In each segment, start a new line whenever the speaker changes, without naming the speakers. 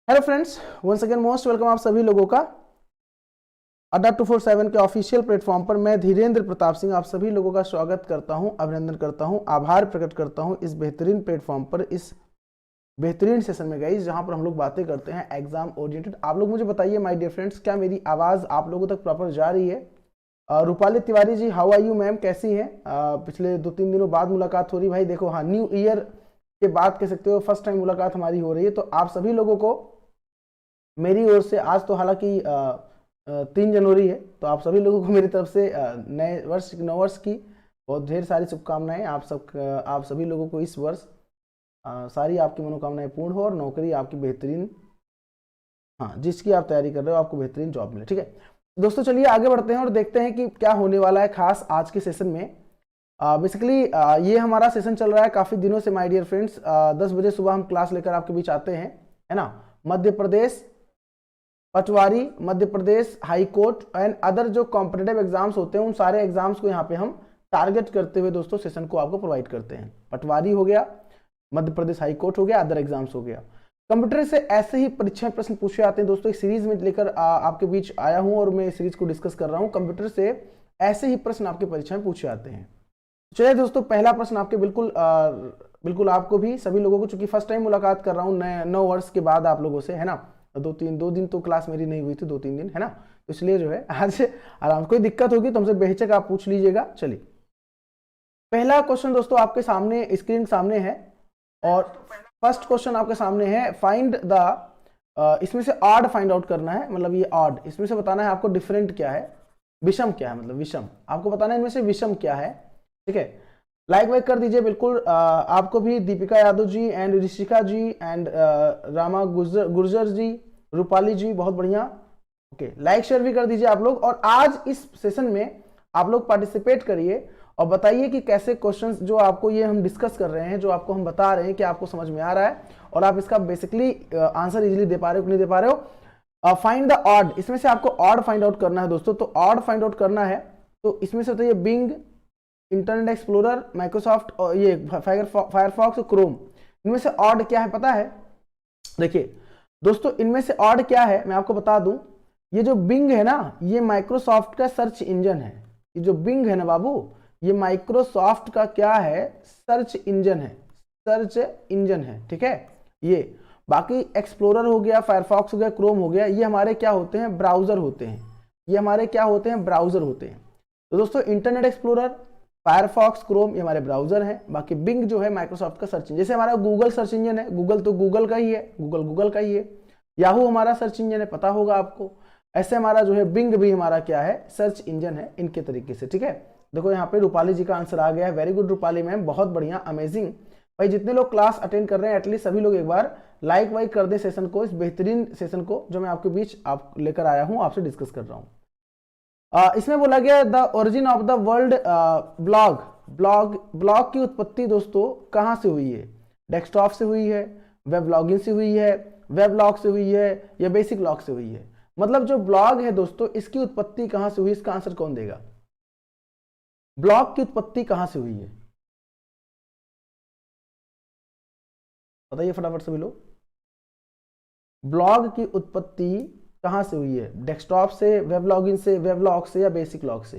Hello friends, once again most welcome आप सभी लोगों का अड्डा 247 के ऑफिशियल प्लेटफॉर्म पर। मैं धीरेन्द्र प्रताप सिंह आप सभी लोगों का स्वागत करता हूं, अभिनंदन करता हूं, आभार प्रकट करता हूं इस बेहतरीन प्लेटफॉर्म पर, इस बेहतरीन सेशन में गाइस, जहां पर हम लोग बातें करते हैं एग्जाम ओरिएंटेड। आप लोग मुझे बताइए माय डियर फ्रेंड्स, क्या मेरी आवाज़ आप लोगों तक प्रॉपर जा रही है? Rupali Tiwari ji, how are you ma'am, कैसी हैं? पिछले 2-3 दिनों बाद मुलाकात हो रही भाई। देखो, हाँ, न्यू ईयर के बाद कह सकते हो फर्स्ट टाइम मुलाकात हमारी हो रही है। तो आप सभी लोगों को मेरी ओर से, आज तो हालांकि 3 जनवरी है, तो आप सभी लोगों को मेरी तरफ से नए वर्ष की बहुत ढेर सारी शुभकामनाएं। आप सभी लोगों को इस वर्ष सारी आपकी मनोकामनाएं पूर्ण हो और नौकरी आपकी बेहतरीन, हाँ, जिसकी आप तैयारी कर रहे हो आपको बेहतरीन जॉब मिले। ठीक है दोस्तों, चलिए आगे बढ़ते हैं और देखते हैं कि क्या होने वाला है खास आज के सेशन में। बेसिकली ये हमारा सेशन चल रहा है काफ़ी दिनों से माय डियर फ्रेंड्स। 10 बजे सुबह हम क्लास लेकर आपके बीच आते हैं, है ना। मध्य प्रदेश पटवारी, Madhya Pradesh high court and other जो कॉम्पिटेटिव एग्जाम्स होते हैं, उन सारे एग्जाम्स को यहाँ पे हम टारगेट करते हुए दोस्तों सेशन को आपको प्रोवाइड करते हैं। पटवारी हो गया, मध्य प्रदेश हाई कोर्ट हो गया, अदर एग्जाम्स हो गया। कंप्यूटर से ऐसे ही परीक्षा प्रश्न पूछे आते हैं दोस्तों। एक सीरीज में लेकर आपके बीच आया हूं और मैं इस सीरीज को डिस्कस कर रहा हूं। कंप्यूटर से ऐसे ही प्रश्न आपके परीक्षा में पूछे आते हैं। चलिए दोस्तों, पहला प्रश्न आपके बिल्कुल आपको भी सभी लोगों को, चूंकि फर्स्ट टाइम मुलाकात कर रहा हूँ 9 वर्ष के बाद आप लोगों से, है ना। 2 दिन तो क्लास मेरी नहीं हुई थी, 2-3 दिन, है ना। तो इसलिए जो है आज आराम, कोई दिक्कत होगी तो हमसे बेहिचक आप पूछ लीजिएगा। चलिए, पहला क्वेश्चन दोस्तों आपके सामने स्क्रीन सामने है और फर्स्ट क्वेश्चन आपके सामने है। फाइंड द, इसमें से ऑड फाइंड आउट करना है, मतलब ये ऑड, इसमें से बताना है आपको डिफरेंट क्या है, विषम क्या है, मतलब विषम आपको बताना है इनमें से विषम क्या है। ठीक है, लाइक वाइक कर दीजिए बिल्कुल। आपको भी दीपिका यादव जी एंड ऋषिका जी एंड रामा गुर्जर जी, रूपाली जी, बहुत बढ़िया। ओके, लाइक शेयर भी कर दीजिए आप लोग। और आज इस सेशन में आप लोग पार्टिसिपेट करिए और बताइए कि कैसे क्वेश्चंस जो आपको ये हम डिस्कस कर रहे हैं, जो आपको हम बता रहे हैं, कि आपको समझ में आ रहा है और आप इसका बेसिकली आंसर इजीली दे पा रहे हो कि नहीं दे पा रहे हो। फाइंड द ऑड, इसमें से आपको ऑड फाइंड आउट करना है दोस्तों। तो ऑड फाइंड आउट करना है तो इसमें से बताइए बिंग, इंटरनेट एक्सप्लोरर, माइक्रोसॉफ्ट और ये फायरफॉक्स, क्रोम, इनमें से ऑड क्या है पता है? देखिए दोस्तों, इनमें से ऑड क्या है मैं आपको बता दूं। ये जो बिंग है ना, ये माइक्रोसॉफ्ट का सर्च इंजन है। ये जो बिंग है ना बाबू, ये माइक्रोसॉफ्ट का क्या है? सर्च इंजन है, सर्च इंजन है। ठीक है, ये बाकी एक्सप्लोरर हो गया, फायरफॉक्स हो गया, क्रोम हो गया, ये हमारे क्या होते हैं? ब्राउजर होते हैं। ये हमारे क्या होते हैं? ब्राउजर होते हैं। तो दोस्तों, इंटरनेट एक्सप्लोरर, फायरफॉक्स, क्रोम, ये हमारे ब्राउजर हैं। बाकी बिंग जो है माइक्रोसॉफ्ट का सर्च इंजन, जैसे हमारा गूगल सर्च इंजन है, गूगल तो गूगल का ही है, गूगल का ही है। याहू हमारा सर्च इंजन है, पता होगा आपको। ऐसे हमारा जो है बिंग भी हमारा क्या है? सर्च इंजन है, इनके तरीके से। ठीक है, देखो यहाँ पे रूपाली जी का आंसर आ गया है। वेरी गुड रूपाली मैम, बहुत बढ़िया, अमेजिंग। भाई जितने लोग क्लास अटेंड कर रहे हैं एटलीस्ट सभी लोग एक बार लाइक वाइक कर दें सेशन को, इस बेहतरीन सेशन को जो मैं आपके बीच आप लेकर आया हूँ, आपसे डिस्कस कर रहा हूँ। इसमें बोला गया the origin of the world blog की उत्पत्ति दोस्तों कहां से हुई है? डेस्कटॉप से हुई है, वेब लॉगिन से हुई है, वेब लॉग से हुई है, या बेसिक लॉग से हुई है? मतलब जो ब्लॉग है दोस्तों, इसकी उत्पत्ति कहां से हुई? इसका आंसर कौन देगा? ब्लॉग की उत्पत्ति कहां से हुई है, बताइए फटाफट सभी लोग। ब्लॉग की उत्पत्ति कहां से हुई है? डेस्कटॉप से, वेब लॉगिन से, वेब लॉग से, या बेसिक लॉग से?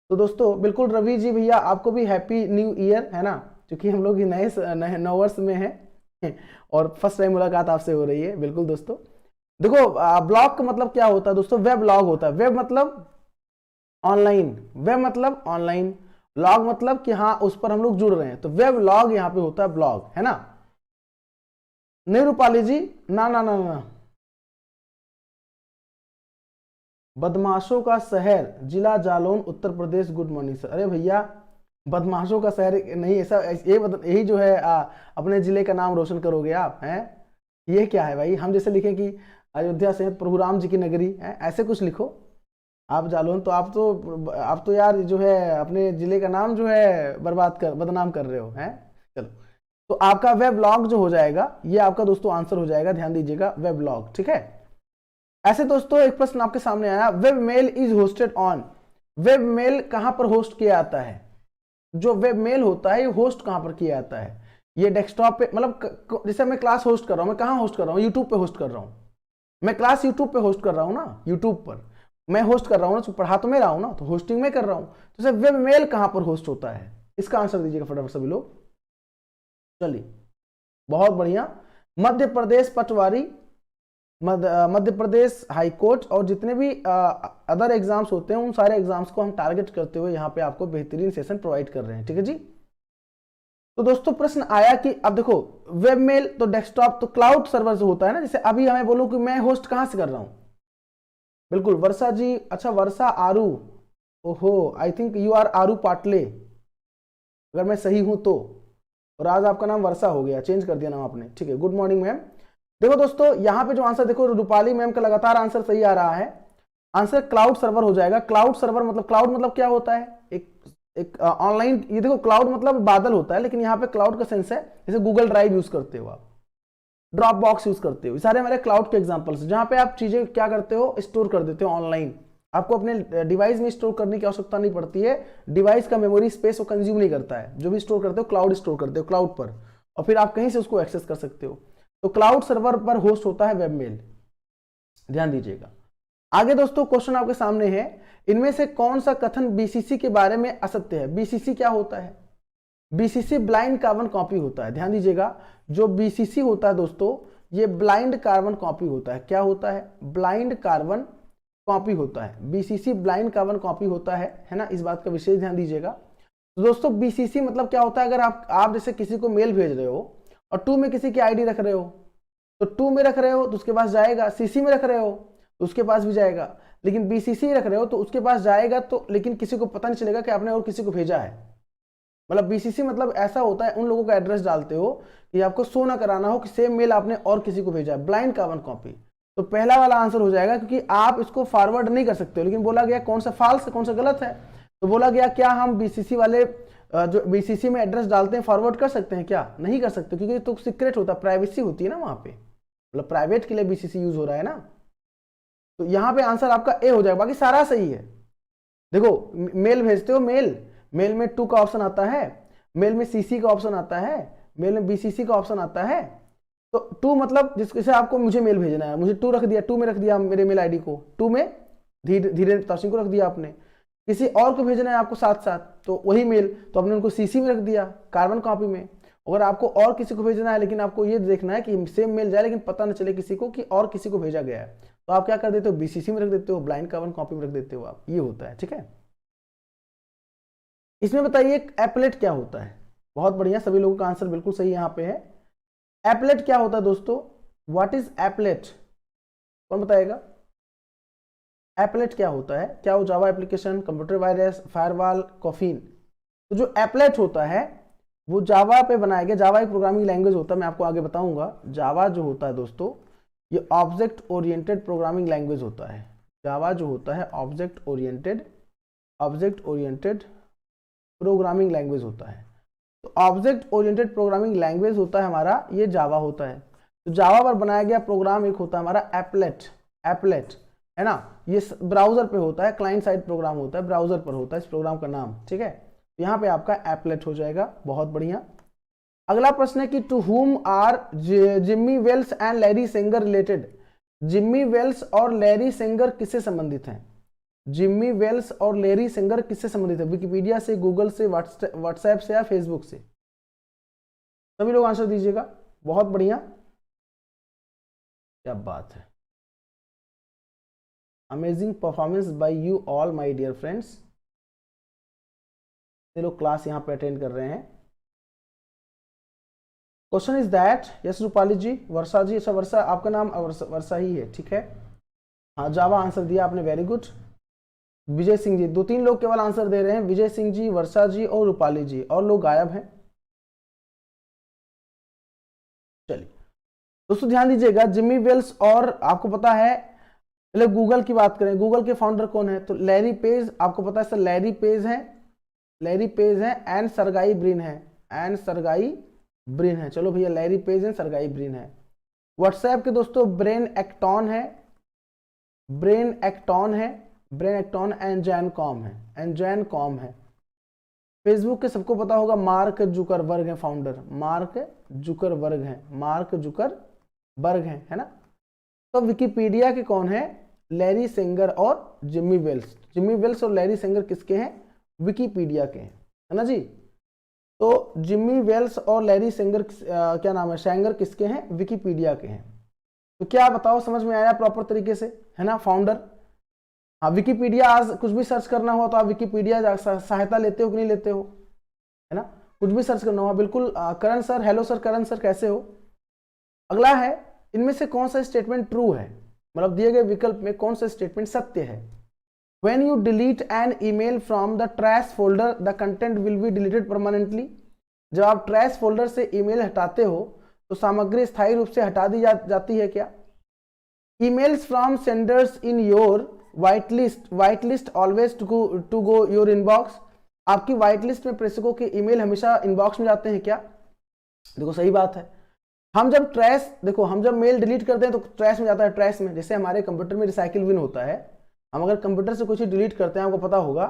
तो दोस्तों बिल्कुल रवि जी भैया, आपको भी हैप्पी न्यू ईयर, है ना, क्योंकि हम लोग नए 9 वर्ष में हैं और फर्स्ट टाइम मुलाकात आपसे हो रही है। बिल्कुल दोस्तों, देखो ब्लॉग का मतलब क्या होता है दोस्तों? वेब लॉग होता है। वेब मतलब ऑनलाइन, वेब मतलब ऑनलाइन, लॉग मतलब कि हाँ उस पर हम लोग जुड़ रहे हैं, तो वेब लॉग यहाँ पे होता है, ब्लॉग, है ना। नहीं रूपाली जी, ना ना ना ना, बदमाशों का शहर, जिला Jalaun, Uttar Pradesh. Good morning sir. अरे भैया, बदमाशों का शहर नहीं, ऐसा यही जो है अपने जिले का नाम रोशन करोगे आप, हैं? ये क्या है भाई? हम जैसे लिखें कि अयोध्या सहित प्रभु राम जी की नगरी है, ऐसे कुछ लिखो आप जालौन। तो आप तो यार जो है अपने जिले का नाम जो है बदनाम कर रहे हो, हैं? चलो, तो आपका वेब लॉग जो हो जाएगा, ये आपका दोस्तों आंसर हो जाएगा, ध्यान दीजिएगा, वेब लॉग। ठीक है, ऐसे दोस्तों एक प्रश्न आपके सामने आया, web mail is hosted on. Web mail कहां पर होस्ट किया जाता है? जो वेब मेल होता है ये होस्ट कहां पर किया जाता है? ये डेस्कटॉप पे, मतलब जैसे मैं क्लास होस्ट कर रहा हूँ, मैं कहाँ होस्ट कर रहा हूँ, यूट्यूब पे होस्ट कर रहा हूँ, मैं क्लास यूट्यूब पे होस्ट कर रहा हूँ ना, यूट्यूब पर मैं होस्ट कर रहा हूँ ना, तो पढ़ा तो मैं रहा हूँ ना, तो होस्टिंग में कर रहा हूँ। तो जैसे वेब मेल कहाँ पर होस्ट होता है, इसका आंसर दीजिएगा फटाफट सभी लोग। चलिए बहुत बढ़िया। मध्य प्रदेश पटवारी, मध्य प्रदेश हाई कोर्ट और जितने भी अदर एग्जाम्स होते हैं, उन सारे एग्जाम्स को हम टारगेट करते हुए यहाँ पे आपको बेहतरीन सेशन प्रोवाइड कर रहे हैं, ठीक है जी। तो दोस्तों प्रश्न आया कि अब देखो, वेब मेल तो डेस्कटॉप तो क्लाउड सर्वर से होता है ना, जैसे अभी हमें बोलूं कि मैं होस्ट कहां से कर रहा हूं, बिल्कुल वर्षा जी, अच्छा वर्षा आरू, ओहो आई थिंक यू आर आरू पाटले, अगर मैं सही हूं तो, और आज आपका नाम वर्षा हो गया, चेंज कर दिया नाम आपने, ठीक है, गुड मॉर्निंग मैम। देखो दोस्तों यहाँ पे जो आंसर देखो, रूपाली मैम का लगातार आंसर सही आ रहा है, आंसर क्लाउड सर्वर हो जाएगा। क्लाउड सर्वर मतलब, क्लाउड मतलब क्या होता है, एक ऑनलाइन, ये देखो क्लाउड मतलब बादल होता है, लेकिन यहाँ पे क्लाउड का सेंस है जैसे गूगल ड्राइव यूज करते हो आप, ड्रॉप बॉक्स यूज करते हो, सारे हमारे क्लाउड के एग्जांपल्स, जहां पे आप चीजें क्या करते हो, स्टोर कर देते हो ऑनलाइन, आपको अपने डिवाइस में स्टोर करने की आवश्यकता नहीं पड़ती है, डिवाइस का मेमोरी स्पेस वो कंज्यूम नहीं करता है, जो भी स्टोर करते हो क्लाउड स्टोर करते हो क्लाउड पर, और फिर आप कहीं से उसको एक्सेस कर सकते हो। तो क्लाउड सर्वर पर होस्ट होता है वेबमेल, ध्यान दीजिएगा। आगे दोस्तों क्वेश्चन आपके सामने है, इनमें से कौन सा कथन बीसीसी के बारे में असत्य है। बीसीसी क्या होता है, बीसीसी ब्लाइंड कार्बन कॉपी होता है, ध्यान दीजिएगा, जो बीसीसी होता है दोस्तों, ये ब्लाइंड कार्बन कॉपी होता है। क्या होता है, ब्लाइंड कार्बन कॉपी होता है, बीसीसी ब्लाइंड कार्बन कॉपी होता है ना, इस बात का विशेष ध्यान दीजिएगा। तो दोस्तों बीसीसी मतलब क्या होता है, अगर आप जैसे किसी को मेल भेज रहे हो और टू में किसी की आईडी रख रहे हो, तो टू में रख रहे हो तो उसके पास जाएगा, सीसी में रख रहे हो तो उसके पास भी जाएगा, लेकिन बीसीसी रख रहे हो तो उसके पास जाएगा तो, लेकिन किसी को पता नहीं चलेगा कि आपने और किसी को भेजा है। मतलब बीसीसी मतलब ऐसा होता है, उन लोगों का एड्रेस डालते हो कि आपको शो ना कराना हो कि सेम मेल आपने और किसी को भेजा है, ब्लाइंड कार्बन कॉपी। तो पहला वाला आंसर हो जाएगा, क्योंकि आप इसको फॉरवर्ड नहीं कर सकते हो, लेकिन बोला गया कौन सा फॉल्स है कौन सा गलत है, तो बोला गया क्या हम बीसीसी वाले जो बीसीसी में एड्रेस डालते हैं फॉरवर्ड कर सकते हैं, क्या नहीं कर सकते, क्योंकि तो सीक्रेट होता है, प्राइवेसी होती है ना वहां पे, मतलब प्राइवेट के लिए बीसीसी यूज हो रहा है ना। तो यहाँ पे आंसर आपका ए हो जाएगा, बाकी सारा सही है। देखो मेल भेजते हो, मेल में टू का ऑप्शन आता है, मेल में सीसी का ऑप्शन आता है, मेल में बीसीसी का ऑप्शन आता है। तो टू मतलब जिससे आपको मुझे मेल भेजना है, मुझे टू रख दिया, टू में रख दिया मेरे मेल आईडी को, टू में धीरेन्द्र प्रताप सिंह को रख दिया आपने, किसी और को भेजना है आपको साथ साथ तो वही मेल, तो आपने उनको सीसी में रख दिया कार्बन कॉपी में। अगर आपको और किसी को भेजना है, लेकिन आपको ये देखना है कि सेम मेल जाए लेकिन पता न चले किसी को कि और किसी को भेजा गया है, तो आप क्या कर देते हो, बीसीसी में रख देते हो, ब्लाइंड कार्बन कॉपी में रख देते हो आप, ये होता है, ठीक है। इसमें बताइए एप्लेट क्या होता है। बहुत बढ़िया, सभी लोगों का आंसर बिल्कुल सही यहाँ पे है। एप्लेट क्या होता है दोस्तों, व्हाट इज एप्लेट, कौन बताएगा, एप्लेट क्या होता है, क्या वो Java application, computer virus, firewall, coffin. तो जो एप्लेट होता है वो जावा पे बनाया गया, जावा एक प्रोग्रामिंग लैंग्वेज होता है, मैं आपको आगे बताऊंगा। जावा जो होता है दोस्तों, ये ऑब्जेक्ट ओरिएंटेड प्रोग्रामिंग लैंग्वेज होता है। जावा जो होता है ऑब्जेक्ट ओरिएंटेड प्रोग्रामिंग लैंग्वेज होता है। तो ऑब्जेक्ट ओरिएंटेड प्रोग्रामिंग लैंग्वेज होता है हमारा, ये जावा होता है। तो जावा पर बनाया गया प्रोग्राम एक होता है हमारा एप्लेट है ना, ये ब्राउजर पे होता है, क्लाइंट साइड प्रोग्राम होता है, ब्राउजर पर होता है इस प्रोग्राम का नाम, ठीक है। यहाँ पे आपका एप्लेट हो जाएगा, बहुत बढ़िया। अगला प्रश्न है कि to whom are Jimmy Wales and Larry Sanger related. Jimmy Wales और लैरी सेंगर किससे संबंधित हैं, जिम्मी वेल्स और लैरी सेंगर किससे संबंधित है, विकिपीडिया से, गूगल से, व्हाट्सएप से या फेसबुक से। सभी लोग आंसर दीजिएगा, बहुत बढ़िया, क्या बात है, amazing performance by you all my dear friends. ये लोग क्लास यहाँ पे अटेंड कर रहे हैं। Question is that, yes Rupali ji, Varsha ji, अच्छा वर्षा आपका नाम वर्षा ही है, ठीक है, हाँ जावा आंसर दिया आपने, वेरी गुड। विजय सिंह जी, 2-3 लोग केवल आंसर दे रहे हैं, विजय सिंह जी, वर्षा जी और रूपाली जी, और लोग गायब हैं। चलिए दोस्तों ध्यान दीजिएगा, जिम्मी वेल्स और आपको पता है, पहले गूगल की बात करें, गूगल के फाउंडर कौन है, तो लैरी पेज, आपको पता है सर, लैरी पेज है एंड सरगाई ब्रिन है, चलो भैया लैरी पेज है, सरगाई ब्रिन है। व्हाट्सएप के दोस्तों ब्रेन एक्टॉन एंड जैन कॉम है, फेसबुक के सबको पता होगा मार्क जुकरबर्ग है फाउंडर, मार्क जुकरबर्ग है, मार्क जुकरबर्ग है ना। तो विकिपीडिया के कौन है, लैरी सेंगर और जिमी वेल्स। जिमी वेल्स और लैरी सेंगर किसके हैं, विकिपीडिया के हैं, है ना जी। तो जिमी वेल्स और लैरी सेंगर क्या नाम है, सेंगर किसके हैं, विकिपीडिया के हैं। तो क्या बताओ, समझ में आया प्रॉपर तरीके से, है ना, फाउंडर। हाँ, विकिपीडिया आज कुछ भी सर्च करना हो तो आप विकिपीडिया सहायता लेते हो कि नहीं लेते हो, है ना, कुछ भी सर्च करना हो बिल्कुल। करण सर, हेलो सर, करण सर कैसे हो। अगला है, इनमें से कौन सा स्टेटमेंट ट्रू है, मतलब दिए गए विकल्प में कौन सा स्टेटमेंट सत्य है। When you delete an email from the trash folder, the content will be deleted permanently. जब आप ट्रैश फोल्डर से ईमेल हटाते हो तो सामग्री स्थायी रूप से हटा दी जाती है क्या। emails from senders in your whitelist always to go your inbox. आपकी व्हाइट लिस्ट में प्रेषकों के ईमेल हमेशा इनबॉक्स में जाते हैं क्या। देखो सही बात है, हम जब ट्रैश, देखो हम जब मेल डिलीट करते हैं तो ट्रैश में जाता है, ट्रैश में। जैसे हमारे कंप्यूटर में रिसाइकिल बिन होता है, हम अगर कंप्यूटर से कुछ ही डिलीट करते हैं, आपको पता होगा,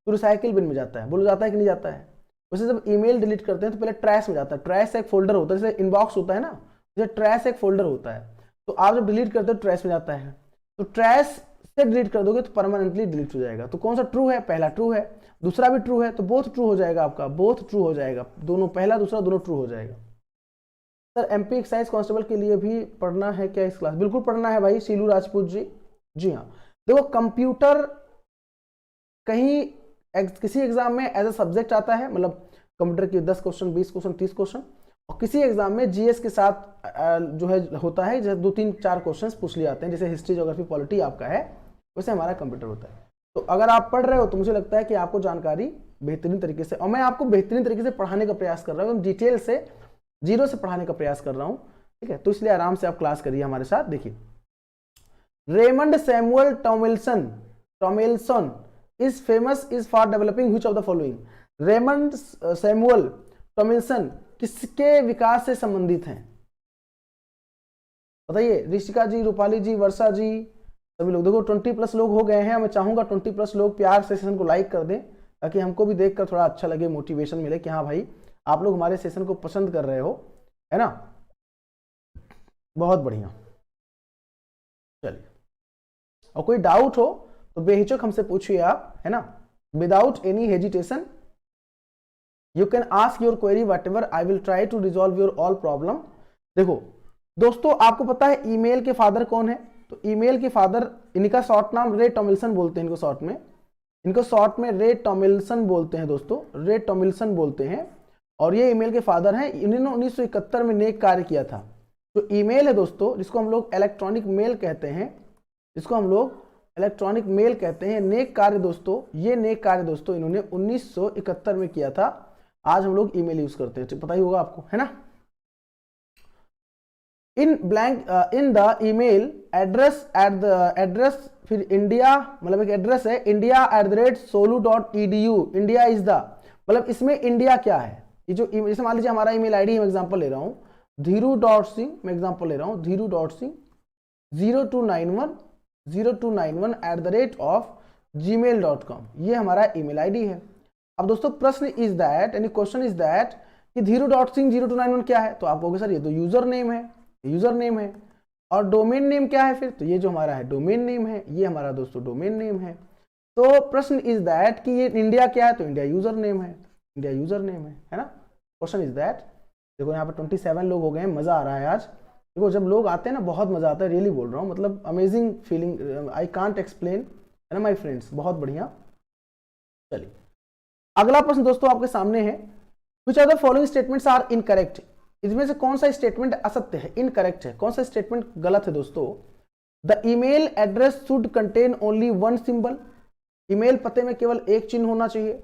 तो रिसाइकिल बिन में जाता है, बोलो जाता है कि नहीं जाता है। वैसे जब ईमेल डिलीट करते हैं तो पहले ट्रैश में जाता है। ट्रैश एक फोल्डर होता है, जैसे इनबॉक्स होता है ना, जैसे ट्रैश एक फोल्डर होता है, तो आप जब डिलीट करते हो ट्रैश में जाता है। तो ट्रैश से डिलीट कर दोगे तो परमानेंटली डिलीट हो जाएगा। तो कौन सा ट्रू है, पहला ट्रू है, दूसरा भी ट्रू है, तो बोथ ट्रू हो जाएगा आपका, बोथ ट्रू हो जाएगा, दोनों, पहला दूसरा दोनों ट्रू हो जाएगा। सर एमपी एक्साइज कांस्टेबल के लिए भी पढ़ना है क्या इस क्लास, बिल्कुल पढ़ना है भाई शीलू राजपूत जी। जी हाँ, देखो कंप्यूटर कहीं किसी एग्जाम में एज अ सब्जेक्ट आता है, मतलब कंप्यूटर के 10 क्वेश्चन, 20 क्वेश्चन, 30 क्वेश्चन, और किसी एग्जाम में जीएस के साथ जो है होता है, जैसे 2-3-4 क्वेश्चन पूछ लिए जाते हैं, जैसे हिस्ट्री, ज्योग्राफी, पॉलिटी आपका है, वैसे हमारा कंप्यूटर होता है। तो अगर आप पढ़ रहे हो तो मुझे लगता है कि आपको जानकारी बेहतरीन तरीके से, और मैं आपको बेहतरीन तरीके से पढ़ाने का प्रयास कर रहा हूँ, डिटेल से, जीरो से पढ़ाने का प्रयास कर रहा हूँ, ठीक है। तो इसलिए आराम से आप क्लास करिए हमारे साथ। देखिए, Raymond Samuel Tomlinson is famous is for developing which of the following. Raymond Samuel Tomlinson किसके विकास से संबंधित हैं, बताइए। ऋषिका जी, रूपाली जी, वर्षा जी, सभी लोग। देखो 20+ लोग हो गए हैं, मैं चाहूंगा 20+ लोग प्यार से सेशन को लाइक कर दें, ताकि हमको भी देखकर थोड़ा अच्छा लगे, मोटिवेशन मिले कि हाँ भाई आप लोग हमारे सेशन को पसंद कर रहे हो, है ना, बहुत बढ़िया। चलिए, और कोई डाउट हो तो बेहिचक हमसे पूछिए आप, है ना, without any hesitation you can ask your query whatever, I will try to resolve your all problem. देखो दोस्तों, आपको पता है ईमेल के फादर कौन है, तो ईमेल के फादर, इनका शॉर्ट नाम रे टॉमिल्सन बोलते हैं, इनको शॉर्ट में रे टॉमिल्सन बोलते हैं दोस्तों, रे टॉमिल्सन बोलते हैं, और ये ईमेल के फादर हैं। इन्होंने 1971 में नेक कार्य किया था। तो ईमेल है दोस्तों, जिसको हम लोग इलेक्ट्रॉनिक मेल कहते हैं, नेक कार्य दोस्तों, ये नेक कार्य दोस्तों इन्होंने 1971 में किया था। आज हम लोग ईमेल यूज करते हैं, पता ही होगा आपको, है ना। इन द ईमेल एड्रेस फिर इंडिया, मतलब एक एड्रेस है india@solu.edu, इंडिया इज द, मतलब इसमें इंडिया क्या है, ये जो जैसे मान लीजिए हमारा ईमेल आईडी, मैं एग्जांपल ले रहा हूँ धीरू.सिंह, मैं एग्जांपल ले रहा हूँ धीरू.सिंह 0291@gmail.com, ये हमारा ईमेल आईडी है। अब दोस्तों प्रश्न इज दैट, यानी क्वेश्चन इज दैट कि धीरू.सिंह 0291 क्या है, तो आप कहोगे सर ये तो यूजर नेम है, और डोमेन नेम क्या है फिर, तो ये जो हमारा है डोमेन नेम है, ये हमारा दोस्तों डोमेन नेम है। तो प्रश्न इज दैट कि ये इंडिया क्या है, तो इंडिया यूजर नेम है, है ना। क्वेश्चन इज दैट, देखो यहाँ पर 27 लोग हो गए हैं, मजा आ रहा है आज। देखो जब लोग आते हैं ना बहुत मजा आता है, रियली बोल रहा हूँ, मतलब amazing feeling, I can't explain, है ना माय फ्रेंड्स, बहुत बढ़िया। चलिए अगला प्रश्न दोस्तों आपके सामने है, which are the following statements are incorrect. इसमें से कौन सा स्टेटमेंट असत्य है, इनकरेक्ट है, कौन सा स्टेटमेंट गलत है दोस्तों। The email address should contain only one symbol, email पते में केवल एक चिन्ह होना चाहिए।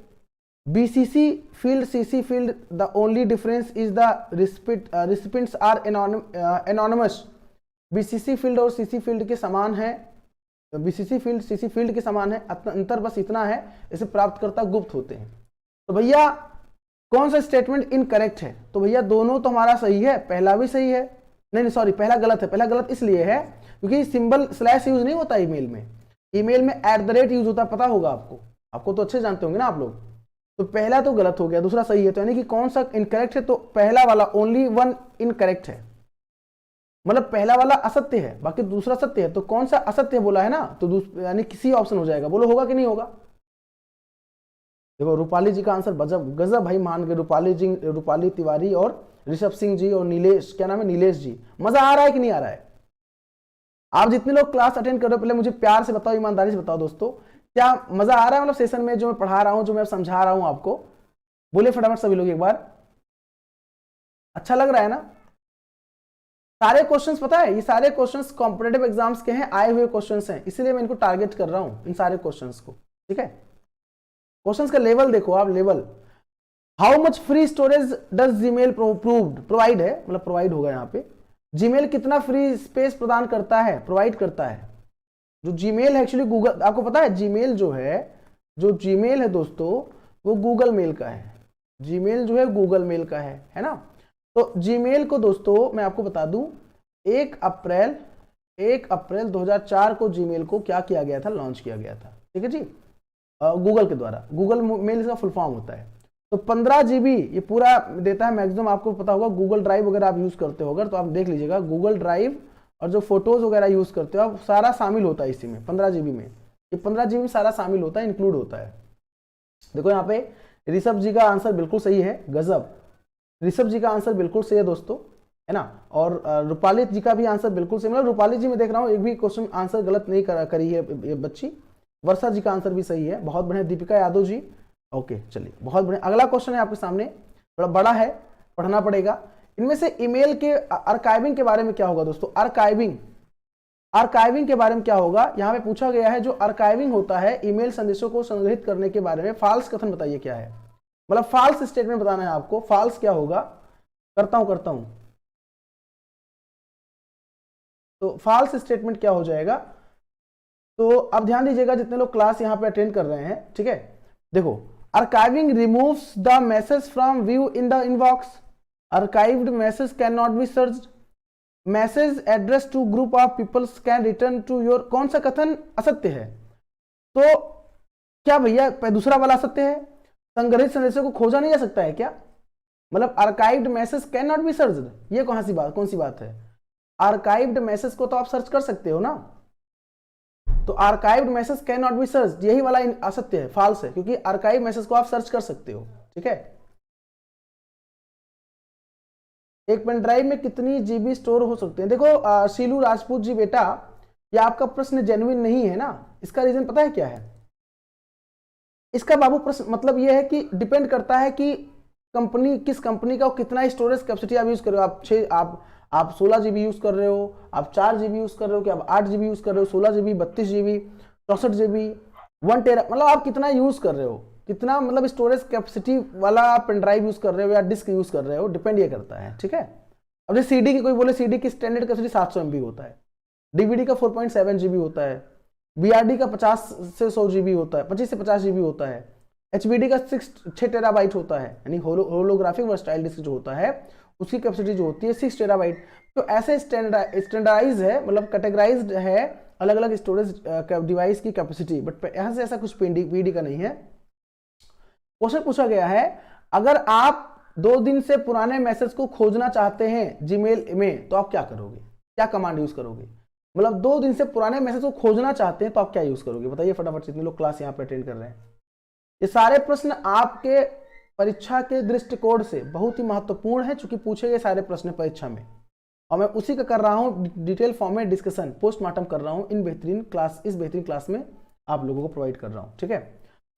BCC field, CC field, the only difference is the recipients are anonymous। BCC field और CC field के समान है, BCC field CC field के समान है, अंतर बस इतना है, इसे प्राप्तकर्ता गुप्त होते हैं। तो भैया कौन सा स्टेटमेंट इनकरेक्ट है, तो भैया दोनों तो हमारा सही है, पहला भी सही है, नहीं सॉरी पहला गलत है। पहला गलत इसलिए है क्योंकि सिंबल स्लैश यूज नहीं होता ईमेल में, ईमेल में @ यूज होता है, पता होगा आपको तो अच्छे जानते होंगे ना आप लोग। तो पहला तो गलत हो गया, दूसरा सही है, तो यानी कि कौन सा इनकरेक्ट है, तो पहला वाला ओनली वन इनकरेक्ट है, मतलब पहला वाला असत्य है, बाकी दूसरा सत्य है। तो कौन सा असत्य बोला है ना, तो यानी किसी ऑप्शन हो जाएगा, बोलो होगा कि नहीं होगा। देखो रूपाली जी का आंसर गजब गजब भाई मान के, रूपाली तिवारी और ऋषभ सिंह जी और नीलेश, क्या नाम है, नीलेश जी। मजा आ रहा है कि नहीं आ रहा है? आप जितने लोग क्लास अटेंड कर रहे हो पहले मुझे प्यार से बताओ, ईमानदारी से बताओ दोस्तों, क्या मजा आ रहा है मतलब सेशन में जो मैं पढ़ा रहा हूं, जो मैं समझा रहा हूं आपको? बोले फटाफट सभी लोग एक बार। अच्छा लग रहा है ना? सारे क्वेश्चंस पता है, ये सारे क्वेश्चंस कॉम्पिटेटिव एग्जाम्स के हैं, आए हुए क्वेश्चंस हैं, इसलिए मैं इनको टारगेट कर रहा हूं इन सारे क्वेश्चंस को, ठीक है। क्वेश्चंस का लेवल देखो आप, level how much free storage does Gmail provide है, मतलब प्रोवाइड होगा यहाँ पे, जीमेल कितना फ्री स्पेस प्रदान करता है, प्रोवाइड करता है। जो जीमेल है एक्चुअली गूगल, आपको पता है जीमेल जो है, जो जीमेल है दोस्तों वो गूगल मेल का है, जीमेल जो है गूगल मेल का है ना। तो जीमेल को दोस्तों मैं आपको बता दूं, 1 अप्रैल 2004 को जीमेल को क्या किया गया था, लॉन्च किया गया था, ठीक है जी, गूगल के द्वारा। गूगल मेल इसका फुल फॉर्म होता है। तो 15 GB ये पूरा देता है मैक्सिमम, आपको पता होगा गूगल ड्राइव वगैरह आप यूज करते होगा तो आप देख लीजिएगा, गूगल ड्राइव और जो फोटोज वगैरह यूज करते हो आप, सारा शामिल होता है इसी में, 15 GB में, ये 15 GB में सारा शामिल होता है, इंक्लूड होता है। देखो यहाँ पे ऋषभ जी का आंसर बिल्कुल सही है, गजब, ऋषभ जी का आंसर बिल्कुल सही है दोस्तों, है ना। और रूपाली जी का भी आंसर बिल्कुल सही, मतलब रूपाली जी मैं देख रहा हूँ एक भी क्वेश्चन आंसर गलत नहीं करी है ये बच्ची। वर्षा जी का आंसर भी सही है, बहुत बढ़िया। दीपिका यादव जी, ओके चलिए बहुत बढ़िया। अगला क्वेश्चन है आपके सामने, थोड़ा बड़ा है, पढ़ना पड़ेगा। इनमें से ईमेल के आर्काइविंग के बारे में क्या होगा दोस्तों? आर्काइविंग के बारे में क्या होगा, यहाँ पे पूछा गया है। जो आर्काइविंग होता है ईमेल संदेशों को संग्रहित करने के बारे में, फाल्स कथन बताइए क्या है, मतलब फाल्स स्टेटमेंट बताना है आपको। फाल्स क्या होगा? करता हूं तो फाल्स स्टेटमेंट क्या हो जाएगा? तो अब ध्यान दीजिएगा जितने लोग क्लास यहाँ पे अटेंड कर रहे हैं, ठीक है। देखो, archiving removes the message from view in the inbox, archived message cannot be searched, message addressed to group of people can return to your, कौन सा कथन असत्य है? तो क्या भैया दूसरा वाला असत्य है? संग्रहित संदेशों को खोजा नहीं जा सकता है क्या? मतलब archived message cannot be searched, ये कौन सी बात है? archived message को तो आप सर्च कर सकते हो ना, तो archived message cannot be searched यही वाला असत्य है, फाल्स है, क्योंकि archive मैसेज को आप सर्च कर सकते हो, ठीक है। एक पेन ड्राइव में कितनी जीबी स्टोर हो सकते हैं? देखो शीलू राजपूत जी बेटा, ये आपका प्रश्न जेन्युइन नहीं है ना। इसका रीजन पता है क्या है? इसका बाबू प्रश्न मतलब ये है कि डिपेंड करता है कि कंपनी किस कंपनी का, कितना स्टोरेज कैपेसिटी आप यूज कर रहे हो। आप 16 GB यूज कर रहे हो, आप 4 GB यूज कर रहे हो, कि आप 8 GB यूज कर रहे हो, 16 GB, 32 GB, 64 GB, 1 टेरा, मतलब आप कितना यूज कर रहे हो, कितना मतलब स्टोरेज कैपेसिटी वाला पेन ड्राइव यूज कर रहे हो या डिस्क यूज कर रहे हो, डिपेंड ये करता है, ठीक है। अब जैसे सीडी की कोई बोले, सीडी की स्टैंडर्ड कैपेसिटी 700 MB होता है, डीवीडी का 4.7 GB होता है, बीआरडी का 50 से 100 GB होता है, 25 से 50 GB होता है, एचबीडी का 6 टेराबाइट होता है, यानी होलोग्राफिक वर्सटाइल डिस्क जो होता है उसकी कैपेसिटी जो होती है 6 टेराबाइट। तो ऐसे स्टैंडर्डाइज है, मतलब कैटेगराइज्ड है अलग अलग स्टोरेज डिवाइस की कैपेसिटी, बट यहाँ से ऐसा कुछ पीडी का नहीं है। क्वेश्चन पूछा गया है, अगर आप 2 दिन से पुराने मैसेज को खोजना चाहते हैं जीमेल में तो आप क्या करोगे, क्या कमांड यूज करोगे? मतलब 2 दिन से पुराने मैसेज को खोजना चाहते हैं तो आप क्या यूज करोगे, बताइए फटाफट, जितने लोग क्लास यहाँ पे अटेंड कर रहे हैं। ये सारे प्रश्न आपके परीक्षा के दृष्टिकोण से बहुत ही महत्वपूर्ण है, चूंकि पूछे गए सारे प्रश्न परीक्षा में, और मैं उसी का कर रहा हूँ डिटेल फॉर्म में डिस्कशन, पोस्टमार्टम कर रहा हूँ इस बेहतरीन क्लास में आप लोगों को प्रोवाइड कर रहा हूँ, ठीक है।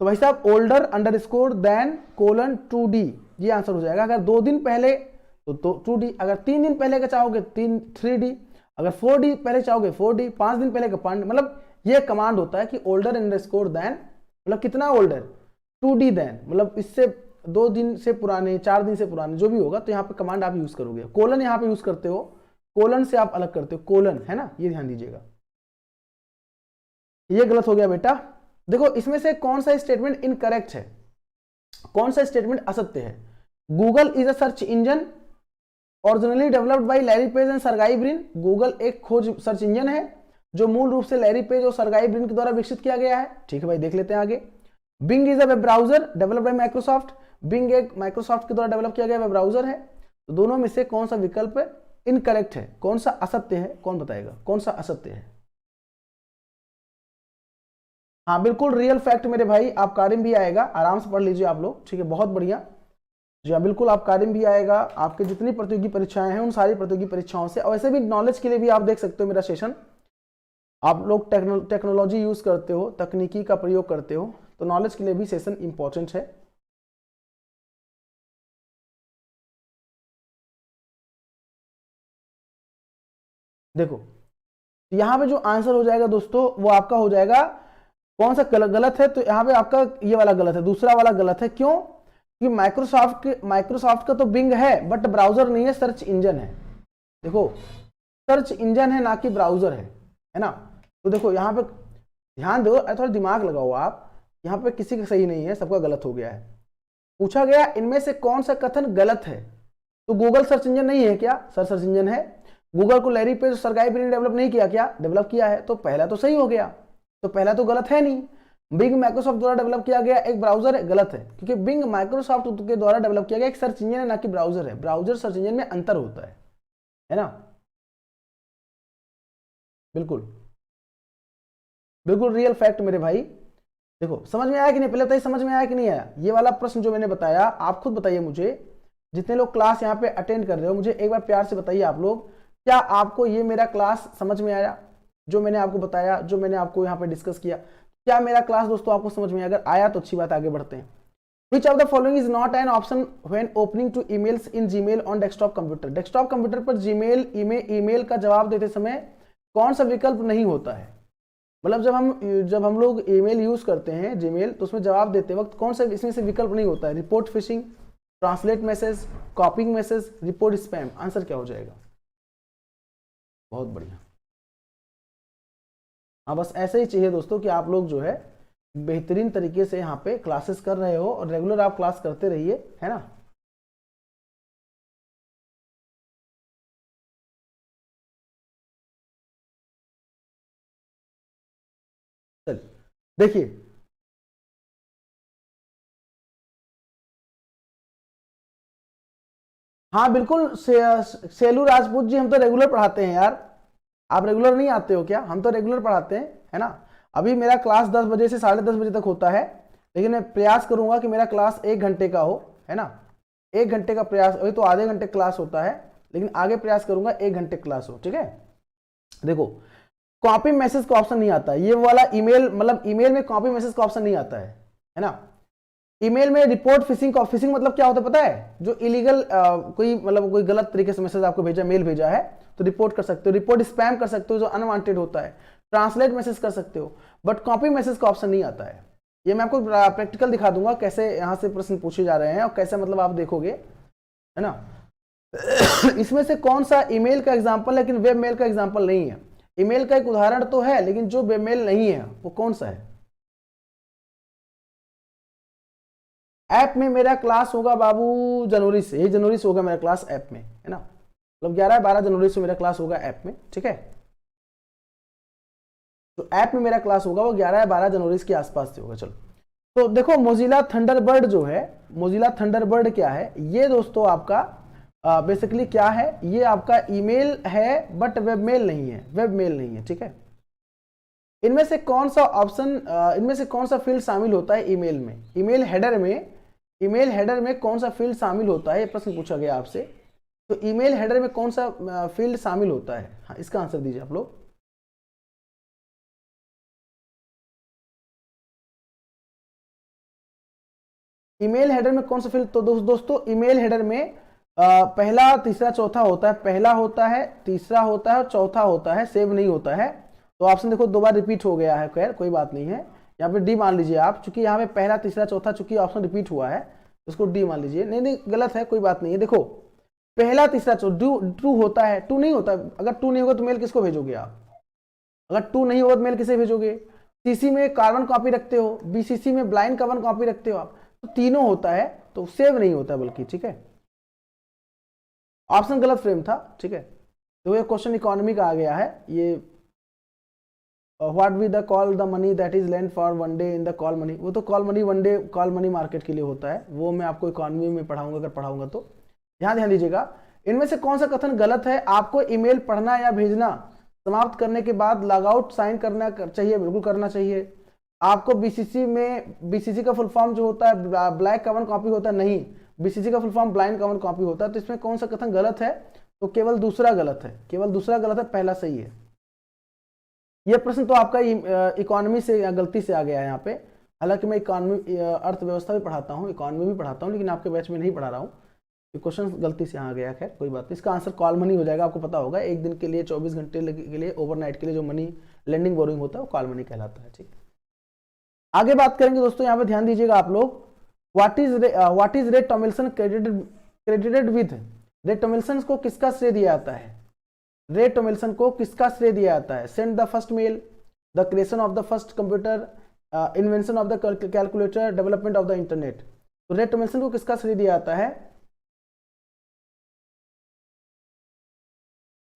तो भाई साहब, older underscore then colon 2D ये आंसर हो जाएगा। अगर 2 दिन पहले तो 2D, अगर 3 दिन पहले का चाहोगे 3D, अगर 4D पहले चाहोगे 4D, 5 दिन पहले का 5, मतलब ये कमांड होता है कि ओल्डर अंडरस्कोर देन, मतलब कितना ओल्डर, 2D देन, मतलब इससे 2 दिन से पुराने, 4 दिन से पुराने, जो भी होगा, तो यहाँ पे कमांड आप यूज करोगे। कोलन यहाँ पे यूज करते हो, कोलन से आप अलग करते हो, कोलन है ना, ये ध्यान दीजिएगा। ये गलत हो गया बेटा। देखो इसमें से कौन सा स्टेटमेंट इनकरेक्ट है, कौन सा स्टेटमेंट असत्य है? Google is a search engine originally developed by Larry Page and Sergey Brin. Google एक खोज सर्च इंजन है जो मूल रूप से लैरी पेज और सर्गाई ब्रिन के द्वारा विकसित किया गया है, ठीक है भाई, देख लेते हैं आगे। Bing is a web browser developed by Microsoft. Bing एक माइक्रोसॉफ्ट के द्वारा डेवलप किया गया वेब ब्राउजर है। तो दोनों में से कौन सा विकल्प इनकरेक्ट है, कौन सा असत्य है, कौन बताएगा कौन सा असत्य है? हाँ बिल्कुल रियल फैक्ट मेरे भाई, आप कारिम भी आएगा, आराम से पढ़ लीजिए आप लोग, ठीक है, बहुत बढ़िया। जी हाँ बिल्कुल, आप कारिम भी आएगा, आपके जितनी प्रतियोगी परीक्षाएं हैं उन सारी प्रतियोगी परीक्षाओं से, और वैसे भी नॉलेज के लिए भी आप देख सकते हो मेरा सेशन। आप लोग टेक्नोलॉजी यूज करते हो, तकनीकी का प्रयोग करते हो, तो नॉलेज के लिए भी सेशन इंपॉर्टेंट है। देखो यहाँ पे जो आंसर हो जाएगा दोस्तों वो आपका हो जाएगा कौन सा गलत है, तो यहाँ पे आपका ये वाला गलत है, दूसरा वाला गलत है। क्यों? कि माइक्रोसॉफ्ट का तो बिंग है बट ब्राउजर नहीं है, सर्च इंजन है। देखो सर्च इंजन है ना कि ब्राउजर है ना। तो देखो यहाँ पे ध्यान दो, थोड़ा दिमाग लगाओ आप, यहाँ पे किसी का सही नहीं है, सबका गलत हो गया है। पूछा गया इनमें से कौन सा कथन गलत है, तो गूगल सर्च इंजन नहीं है क्या? सर्च इंजन है। गूगल को लैरी पेज सरगाई ब्रिन डेवलप नहीं किया क्या? डेवलप किया है, तो पहला तो सही हो गया, तो पहला तो गलत है नहीं। बिंग माइक्रोसॉफ्ट द्वारा डेवलप किया गया एक ब्राउजर है, गलत है, क्योंकि बिंग माइक्रोसॉफ्ट के द्वारा डेवलप किया गया एक सर्च इंजन है ना कि ब्राउजर है। ब्राउजर सर्च इंजन में अंतर होता है ना। बिल्कुल बिल्कुल रियल फैक्ट मेरे भाई। देखो समझ में आया कि नहीं, पहले बताइए समझ में आया कि नहीं आया? ये वाला प्रश्न जो मैंने बताया आप खुद बताइए मुझे, जितने लोग क्लास यहाँ पे अटेंड कर रहे हो, मुझे एक बार प्यार से बताइए आप लोग, क्या आपको ये मेरा क्लास समझ में आया? जो मैंने आपको बताया, जो मैंने आपको यहाँ पे डिस्कस किया, क्या मेरा क्लास दोस्तों आपको समझ में आया? अगर आया तो अच्छी बात, आगे बढ़ते हैं। Which of the following is not an option when opening to emails in Gmail on desktop computer? Desktop computer पर Gmail ईमेल का जवाब देते समय कौन सा विकल्प नहीं होता है? मतलब जब हम लोग ईमेल यूज करते हैं जीमेल, तो उसमें जवाब देते वक्त कौन सा इसमें से विकल्प नहीं होता है? Report fishing, translate message, कॉपिंग message, report spam. Answer क्या हो जाएगा? बहुत बढ़िया। हाँ बस ऐसे ही चाहिए दोस्तों कि आप लोग जो है बेहतरीन तरीके से यहाँ पे क्लासेस कर रहे हो और रेगुलर आप क्लास करते रहिए, है ना। चलिए देखिए, हाँ बिल्कुल सेलू राजपूत जी, हम तो रेगुलर पढ़ाते हैं यार। आप रेगुलर नहीं आते हो क्या? हम तो रेगुलर पढ़ाते हैं, है ना। अभी मेरा क्लास 10 बजे से 10:30 बजे तक होता है, लेकिन मैं प्रयास करूंगा कि मेरा क्लास 1 घंटे का हो, है ना। 1 घंटे का प्रयास, अभी तो आधे घंटे क्लास होता है, लेकिन आगे प्रयास करूंगा 1 घंटे क्लास हो, ठीक है। देखो कॉपी मैसेज का ऑप्शन नहीं आता, ये वाला ईमेल, मतलब ईमेल में कॉपी मैसेज का ऑप्शन नहीं आता है ना। ईमेल में रिपोर्ट फिशिंग का, फिशिंग मतलब क्या होता है पता है? जो इलीगल कोई मतलब कोई गलत तरीके से मैसेज आपको भेजा, मेल भेजा है, तो रिपोर्ट कर सकते हो। रिपोर्ट स्पैम कर सकते हो जो अनवांटेड होता है। ट्रांसलेट मैसेज कर सकते हो, बट कॉपी मैसेज का ऑप्शन नहीं आता है। ये मैं आपको प्रैक्टिकल दिखा दूंगा कैसे यहाँ से प्रश्न पूछे जा रहे हैं और कैसे मतलब आप देखोगे, है ना। इसमें से कौन सा ईमेल का एग्जाम्पल है लेकिन वेब मेल का एग्जाम्पल नहीं है? ईमेल का एक उदाहरण तो है, लेकिन जो वेब मेल नहीं है वो कौन सा है? ऐप में मेरा क्लास होगा बाबू जनवरी से, यही जनवरी से होगा मेरा क्लास ऐप में, है ना। मतलब 11-12 जनवरी से मेरा क्लास होगा ऐप में, ठीक है। तो ऐप में मेरा क्लास होगा वो 11 या 12 जनवरी के आसपास से होगा। चलो तो देखो मोजिला थंडरबर्ड जो है, मोजिला थंडरबर्ड क्या है ये दोस्तों? आपका बेसिकली क्या है? ये आपका ईमेल है बट वेब मेल नहीं है, वेब मेल नहीं है, ठीक है। इनमें से कौन सा ऑप्शन, इनमें से कौन सा फील्ड शामिल होता है ईमेल में? ईमेल हेडर में, ईमेल हेडर में कौन सा फील्ड शामिल होता है? ये प्रश्न पूछा गया आपसे। तो ईमेल हेडर में कौन सा फील्ड शामिल होता है? हाँ इसका आंसर दीजिए आप लोग। ईमेल हेडर में कौन सा फील्ड? तो दोस्तों ईमेल हेडर में पहला, तीसरा, चौथा होता है। पहला होता है, तीसरा होता है और चौथा होता है, सेव नहीं होता है। तो ऑप्शन देखो 2 बार रिपीट हो गया है, खैर कोई बात नहीं है। यहाँ पे डी मान लीजिए आप, चूंकि यहाँ पे पहला, तीसरा, चौथा चूंकि ऑप्शन रिपीट हुआ है, इसको डी मान लीजिए। नहीं नहीं गलत है, कोई बात नहीं है। देखो पहला, तीसरा, चौथा ट्रू होता है, टू नहीं होता। अगर टू नहीं होगा तो मेल किसको भेजोगे आप? अगर टू नहीं होगा तो मेल किसे भेजोगे? सीसी में कार्बन कॉपी रखते हो, बीसीसी में ब्लाइंड कार्बन कॉपी रखते हो आप, तो तीनों होता है, तो सेव नहीं होता बल्कि, ठीक है। ऑप्शन गलत फ्रेम था, ठीक है। तो ये क्वेश्चन इकोनॉमी का आ गया है ये। What we the call the money that is lent for one day in the call money, वो तो call money one day call money market के लिए होता है, वो मैं आपको इकोनॉमी में पढ़ाऊंगा अगर पढ़ाऊंगा तो। यहाँ ध्यान दीजिएगा, इनमें से कौन सा कथन गलत है? आपको ईमेल पढ़ना या भेजना समाप्त करने के बाद लॉगआउट साइन करना चाहिए, बिल्कुल करना चाहिए। आपको बीसीसी में, बीसीसी का फुल फॉर्म जो होता है ब्लैक कवर कॉपी होता है, नहीं, बीसीसी का full form blind cover copy होता है। तो इसमें कौन सा कथन गलत है? तो केवल दूसरा गलत है, केवल दूसरा गलत है, पहला सही है। यह प्रश्न तो आपका इकोनॉमी से या गलती से आ गया है यहाँ पे। हालांकि मैं इकोनॉमी अर्थव्यवस्था भी पढ़ाता हूँ, इकोनॉमी भी पढ़ाता हूँ, लेकिन आपके बैच में नहीं पढ़ा रहा हूँ। ये क्वेश्चन गलती से यहाँ आ गया, खैर कोई बात नहीं। इसका आंसर कॉल मनी हो जाएगा, आपको पता होगा। एक दिन के लिए 24 घंटे के लिए ओवरनाइट के लिए जो मनी लेंडिंग बोरोइंग होता है वो कॉल मनी कहलाता है। ठीक, आगे बात करेंगे दोस्तों, यहाँ पे ध्यान दीजिएगा आप लोग। व्हाट इज रे टॉमिल्सन क्रेडिटेड विद? रे टॉमिल्सन को किसका श्रेय दिया जाता है? रे टॉमिल्सन को किसका श्रेय दिया जाता है? Send the first mail, the creation of the first computer, invention of the calculator, development of the internet. तो रे टॉमिल्सन को किसका श्रेय दिया जाता है?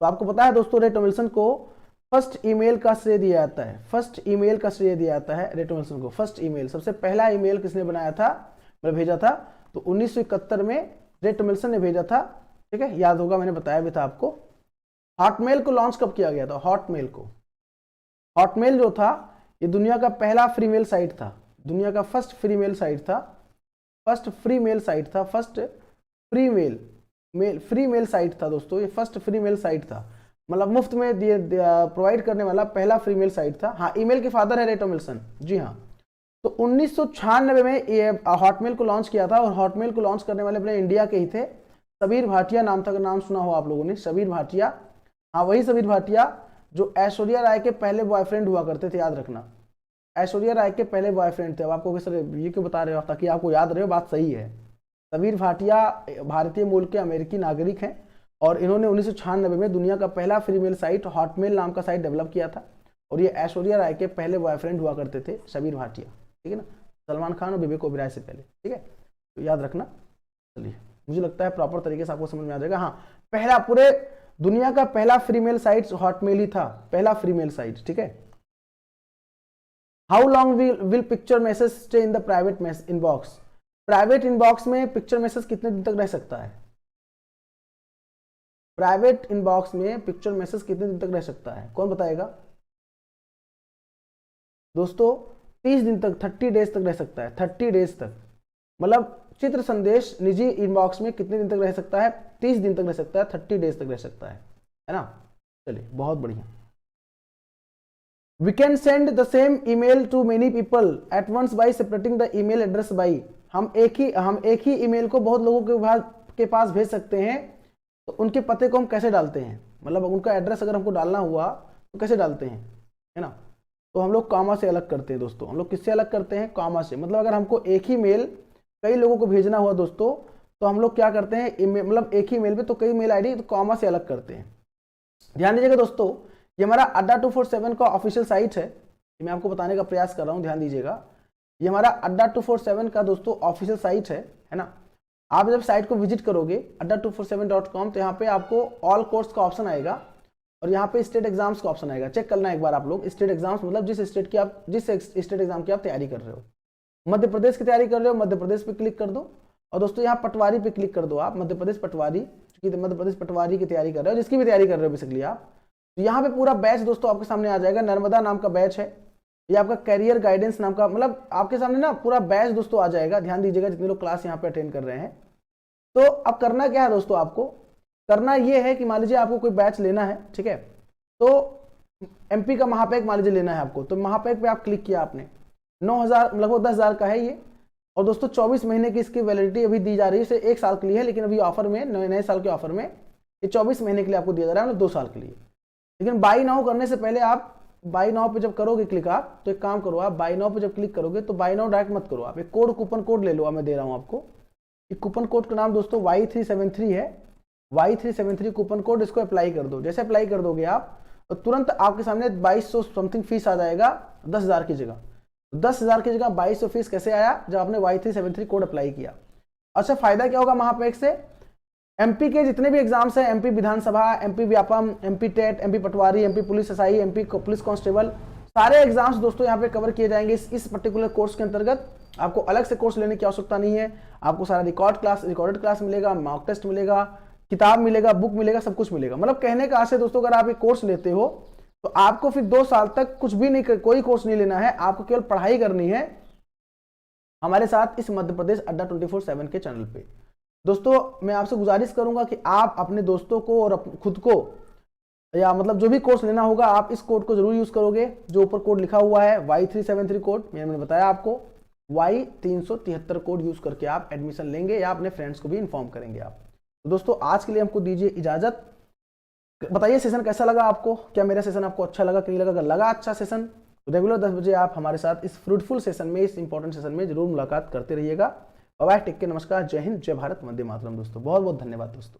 तो आपको पता है दोस्तों, रे टॉमिल्सन को फर्स्ट ईमेल का श्रेय दिया जाता है, फर्स्ट ईमेल का श्रेय दिया जाता है रे टॉमिल्सन को। फर्स्ट ईमेल, सबसे पहला ईमेल किसने बनाया था, मतलब भेजा था? तो 1971 में रे टॉमिल्सन ने भेजा था। ठीक है, याद होगा, मैंने बताया भी था आपको। हॉटमेल को लॉन्च कब किया गया था? हॉटमेल को, हॉटमेल जो था ये दुनिया का पहला फ्री मेल साइट था, दुनिया का फर्स्ट फ्री मेल साइट था, फर्स्ट फ्री मेल साइट था, फर्स्ट फ्री मेल साइट था दोस्तों, ये फर्स्ट फ्री मेल साइट था, मतलब मुफ्त में प्रोवाइड करने वाला पहला फ्री मेल साइट था। हाँ, ईमेल के फादर है रे टॉमिल्सन, जी हाँ। तो 1996 में ये हॉटमेल को लॉन्च किया था, और हॉटमेल को लॉन्च करने वाले अपने इंडिया के ही थे। सबीर भाटिया नाम था, अगर नाम सुना हो आप लोगों ने, सबीर भाटिया। हाँ, वही सबीर भाटिया जो ऐश्वर्या राय के पहले बॉयफ्रेंड हुआ करते थे, याद रखना, ऐश्वर्या राय के पहले बॉयफ्रेंड थे। अब आपको सर ये क्यों बता रहे हो, ताकि आपको याद रहे, बात सही है। सबीर भाटिया भारतीय मूल के अमेरिकी नागरिक हैं, और इन्होंने 1996 में दुनिया का पहला फ्री मेल साइट हॉटमेल नाम का साइट डेवलप किया था, और ये ऐश्वर्या राय के पहले बॉयफ्रेंड हुआ करते थे, सबीर भाटिया। ठीक है ना, सलमान खान और विवेक ओबेरॉय से पहले। ठीक है, तो याद रखना। चलिए, मुझे लगता है प्रॉपर तरीके से आपको समझ में आ जाएगा। हाँ, पहला, पूरे दुनिया का पहला फ्री मेल साइट हॉटमेल ही था, पहला फ्री मेल साइट। ठीक है, how long will picture message stay in the private inbox? Private inbox में पिक्चर मैसेज कितने दिन तक रह सकता है? प्राइवेट इनबॉक्स में पिक्चर मैसेज कितने दिन तक रह सकता है, कौन बताएगा दोस्तों? 30 दिन तक, 30 डेज तक रह सकता है, 30 डेज तक। मतलब चित्र संदेश निजी इनबॉक्स में कितने दिन तक रह सकता है? 30 दिन तक रह सकता है, 30 डेज तक रह सकता है ना। चलिए, बहुत बढ़िया। We can send the same email to many people at once by separating the email address by। हम एक ही ईमेल को बहुत लोगों के पास भेज सकते हैं। तो उनके पते को हम कैसे डालते हैं, मतलब उनका एड्रेस अगर हमको डालना हुआ तो कैसे डालते हैं, है ना? तो हम लोग कॉमा से अलग करते हैं दोस्तों। हम लोग किससे अलग करते हैं? कॉमा से। मतलब अगर हमको एक ही मेल कई लोगों को भेजना हुआ दोस्तों, तो हम लोग क्या करते हैं, मतलब एक ही मेल पे तो कई मेल आईडी, तो कॉमा से अलग करते हैं। ध्यान दीजिएगा दोस्तों, ये हमारा अड्डा 247 का ऑफिशियल साइट है, मैं आपको बताने का प्रयास कर रहा हूँ, ध्यान दीजिएगा। ये हमारा अड्डा 247 का दोस्तों ऑफिशियल साइट है ना। आप जब साइट को विजिट करोगे adda247.com, तो यहाँ पे आपको ऑल कोर्स का ऑप्शन आएगा, और यहाँ पे स्टेट एग्जाम्स का ऑप्शन आएगा। चेक करना एक बार आप लोग, स्टेट एग्जाम्स मतलब जिस स्टेट एग्जाम की आप तैयारी कर रहे हो। मध्य प्रदेश की तैयारी कर रहे हो, मध्य प्रदेश पे क्लिक कर दो, और दोस्तों यहाँ पटवारी पे क्लिक कर दो आप, मध्य प्रदेश पटवारी, क्योंकि मध्य प्रदेश पटवारी की तैयारी कर रहे हो, जिसकी भी तैयारी कर रहे हो बेसिकली आप। तो यहाँ पे पूरा बैच दोस्तों आपके सामने आ जाएगा। नर्मदा नाम का बैच है, ये आपका करियर गाइडेंस नाम का, मतलब आपके सामने ना पूरा बैच दोस्तों आ जाएगा। ध्यान दीजिएगा जितने लोग क्लास यहाँ पे अटेंड कर रहे हैं। तो अब करना क्या है दोस्तों, आपको करना ये है कि मान लीजिए आपको कोई बैच लेना है, ठीक है, तो एमपी का महापैक मान लीजिए लेना है आपको, तो महापैक पे आप क्लिक किया आपने, 9,000 लगभग 10,000 का है ये, और दोस्तों 24 महीने की इसकी वैलिडिटी अभी दी जा रही है, इसे 1 साल के लिए है, लेकिन अभी ऑफर में नए साल के ऑफर में ये 24 महीने के लिए आपको दिया जा रहा है, मतलब 2 साल के लिए। लेकिन बाई नाउ करने से पहले आप बाई नाउ पे जब करोगे क्लिक आप, तो एक काम करो, आप बाई नाउ पे जब क्लिक करोगे तो बाई नाउ डायरेक्ट मत करो, आप एक कूपन कोड ले लो, मैं दे रहा हूँ आपको। एक कूपन कोड का नाम दोस्तों Y373 है, Y373 कूपन कोड, इसको अप्लाई कर दो। जैसे अप्लाई कर दोगे आप, तो तुरंत आपके सामने 2200 समथिंग फीस आ जाएगा 10,000 की जगह। 10,000 की जगह 2200 फीस कैसे आया? जब आपने Y373 कोड अप्लाई किया। अच्छा, फायदा क्या होगा महापैक से? एमपी के जितने भी एग्जाम्स हैं, एमपी विधानसभा, MP Vyapam, MP TET, MP पटवारी, MP police SI, MP police constable, सारे एग्जाम्स दोस्तों यहाँ पे कवर किए जाएंगे इस पर्टिकुलर कोर्स के अंतर्गत। आपको अलग से कोर्स लेने की आवश्यकता नहीं है, आपको सारा रिकॉर्डेड क्लास मिलेगा, मॉक टेस्ट मिलेगा, किताब मिलेगा, बुक मिलेगा, सब कुछ मिलेगा। मतलब कहने का आशय दोस्तों, अगर आप एक कोर्स लेते हो तो आपको फिर 2 साल तक कुछ भी नहीं, कोई कोर्स नहीं लेना है, आपको केवल पढ़ाई करनी है हमारे साथ इस मध्य प्रदेश अड्डा 24/7 के चैनल पे। दोस्तों मैं आपसे गुजारिश करूंगा कि आप अपने दोस्तों को और खुद को, या मतलब जो भी कोर्स लेना होगा, आप इस कोड को जरूर यूज करोगे, जो ऊपर कोड लिखा हुआ है Y373 कोड, मैंने बताया आपको Y373 कोड यूज करके आप एडमिशन लेंगे या अपने फ्रेंड्स को भी इन्फॉर्म करेंगे आप। तो दोस्तों आज के लिए हमको दीजिए इजाजत। बताइए सेशन कैसा लगा आपको, क्या मेरा सेशन आपको अच्छा लगा कि नहीं लगा? अगर लगा अच्छा सेशन तो रेगुलर 10 बजे आप हमारे साथ इस फ्रूटफुल सेशन में, इस इंपॉर्टेंट सेशन में जरूर मुलाकात करते रहिएगा। बाय बाय, टेक केयर, नमस्कार, जय हिंद, जय भारत, वंदे मातरम। दोस्तों बहुत बहुत धन्यवाद दोस्तों।